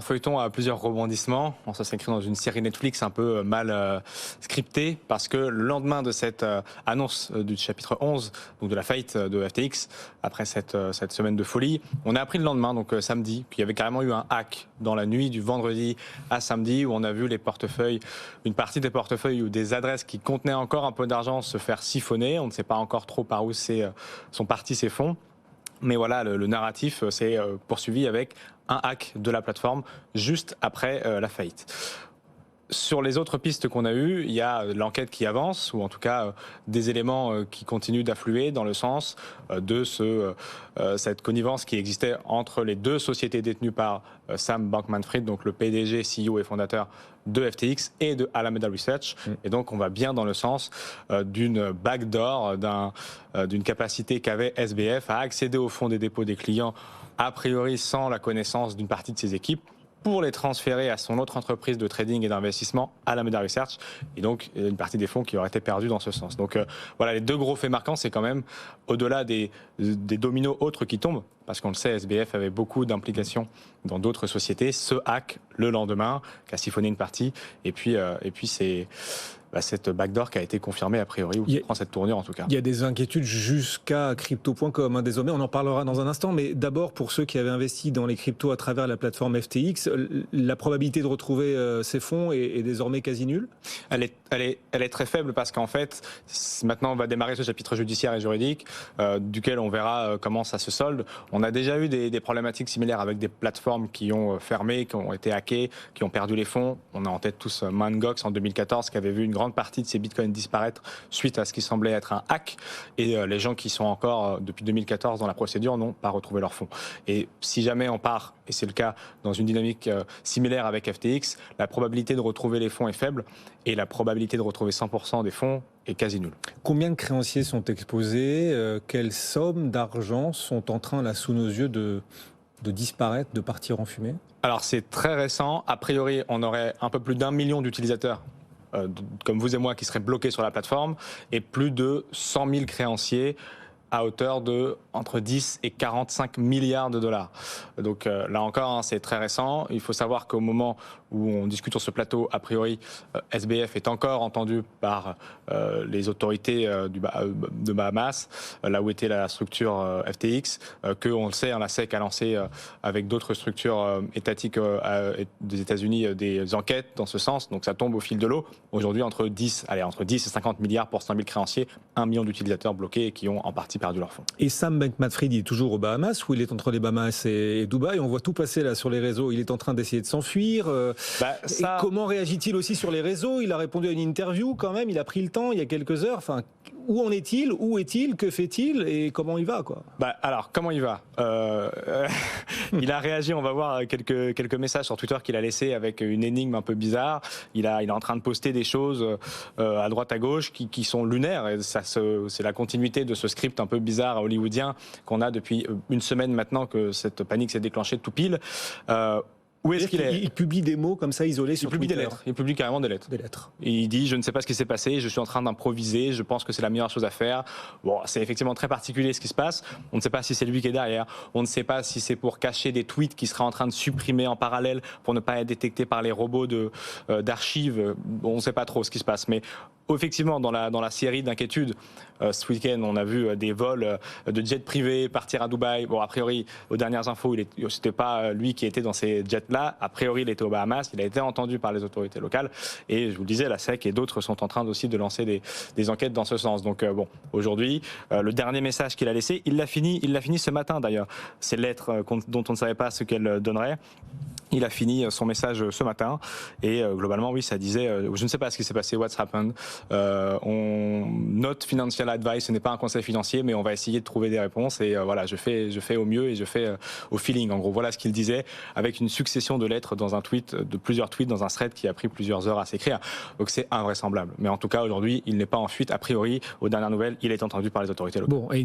feuilleton a plusieurs rebondissements. On s'inscrit dans une série Netflix un peu mal scriptée, parce que le lendemain de cette annonce du chapitre 11, donc de la faillite de FTX, après cette semaine de folie, on a appris le lendemain, donc samedi, qu'il y avait carrément eu un hack dans la nuit du vendredi à samedi, où on a vu les portefeuilles, une partie des portefeuilles ou des adresses qui contenaient encore un peu d'argent se faire siphonner. On ne sait pas encore trop par où sont partis ces fonds. Mais voilà, le narratif s'est poursuivi avec un hack de la plateforme juste après la faillite. Sur les autres pistes qu'on a eues, il y a l'enquête qui avance, ou en tout cas des éléments qui continuent d'affluer dans le sens de cette connivence qui existait entre les deux sociétés détenues par Sam Bankman-Fried, donc le PDG, CEO et fondateur de FTX et de Alameda Research. Et donc on va bien dans le sens d'une backdoor, d'une capacité qu'avait SBF à accéder au fonds des dépôts des clients, a priori sans la connaissance d'une partie de ses équipes, pour les transférer à son autre entreprise de trading et d'investissement, Alameda Research, et donc une partie des fonds qui auraient été perdus dans ce sens. Donc voilà, les deux gros faits marquants, c'est quand même, au-delà des dominos autres qui tombent, parce qu'on le sait, SBF avait beaucoup d'implications dans d'autres sociétés, ce hack le lendemain, qui a siphonné une partie, et puis c'est cette backdoor qui a été confirmée a priori, ou qui prend cette tournure en tout cas. Il y a des inquiétudes jusqu'à crypto.com désormais, on en parlera dans un instant, mais d'abord pour ceux qui avaient investi dans les cryptos à travers la plateforme FTX, la probabilité de retrouver ces fonds est désormais quasi nulle. Elle est très faible, parce qu'en fait, maintenant on va démarrer ce chapitre judiciaire et juridique, duquel on verra comment ça se solde. On a déjà eu des problématiques similaires avec des plateformes qui ont fermé, qui ont été hackées, qui ont perdu les fonds. On a en tête tous Mt. Gox en 2014, qui avait vu une grande partie de ces bitcoins disparaître suite à ce qui semblait être un hack, et les gens qui sont encore depuis 2014 dans la procédure n'ont pas retrouvé leurs fonds. Et si jamais on part, et c'est le cas dans une dynamique similaire avec FTX, la probabilité de retrouver les fonds est faible, et la probabilité de retrouver 100% des fonds est quasi nulle. Combien de créanciers sont exposés? Quelles sommes d'argent sont en train, là, sous nos yeux, de disparaître, de partir en fumée? Alors c'est très récent. A priori, on aurait un peu plus d'1 million d'utilisateurs comme vous et moi qui seraient bloqués sur la plateforme, et plus de 100 000 créanciers à hauteur de entre 10 et 45 milliards de dollars. Donc là encore, c'est très récent. Il faut savoir qu'au moment où on discute sur ce plateau, a priori, SBF est encore entendu par les autorités de Bahamas, là où était la structure FTX, que, on le sait, la SEC a lancé avec d'autres structures étatiques des États-Unis des enquêtes dans ce sens. Donc ça tombe au fil de l'eau. Aujourd'hui, entre 10 et 50 milliards pour 100 000 créanciers, 1 million d'utilisateurs bloqués et qui ont en partie perdu leurs fonds. Et Sam Bankman-Fried, il est toujours aux Bahamas, ou il est entre les Bahamas et Dubaï? On voit tout passer là sur les réseaux. Il est en train d'essayer de s'enfuir. Et comment réagit-il aussi sur les réseaux? Il a répondu à une interview quand même. Il a pris le temps il y a quelques heures. Enfin, où en est-il? Où est-il? Que fait-il? Et comment il va, quoi? Alors, comment il va? Il a réagi, on va voir quelques messages sur Twitter qu'il a laissés avec une énigme un peu bizarre. Il est en train de poster des choses à droite à gauche qui sont lunaires. Et c'est la continuité de ce script un peu bizarre hollywoodien qu'on a depuis une semaine maintenant que cette panique s'est déclenchée tout pile. Où est-ce qu'il est? Il publie des mots comme ça isolés sur Twitter. Il publie des lettres. Il publie carrément des lettres. Et il dit: je ne sais pas ce qui s'est passé, je suis en train d'improviser, je pense que c'est la meilleure chose à faire. Bon, c'est effectivement très particulier ce qui se passe. On ne sait pas si c'est lui qui est derrière. On ne sait pas si c'est pour cacher des tweets qu'il sera en train de supprimer en parallèle pour ne pas être détecté par les robots d'archives. On ne sait pas trop ce qui se passe. Mais effectivement, dans la série d'inquiétudes, ce week-end, on a vu des vols de jets privés partir à Dubaï. Bon, a priori, aux dernières infos, c'était pas lui qui était dans ces jets-là. A priori, il était aux Bahamas. Il a été entendu par les autorités locales. Et je vous le disais, la SEC et d'autres sont en train aussi de lancer des enquêtes dans ce sens. Donc aujourd'hui, le dernier message qu'il a laissé, il l'a fini ce matin d'ailleurs. Ces lettres dont on ne savait pas ce qu'elles donneraient. Il a fini son message ce matin et globalement, oui, ça disait je ne sais pas ce qui s'est passé, what's happened. Not financial advice, ce n'est pas un conseil financier, mais on va essayer de trouver des réponses et voilà, je fais au mieux et je fais au feeling. En gros, voilà ce qu'il disait, avec une succession de lettres dans un tweet, de plusieurs tweets dans un thread qui a pris plusieurs heures à s'écrire. Donc c'est invraisemblable. Mais en tout cas, aujourd'hui, il n'est pas en fuite. A priori, aux dernières nouvelles, il est entendu par les autorités locales. Bon, et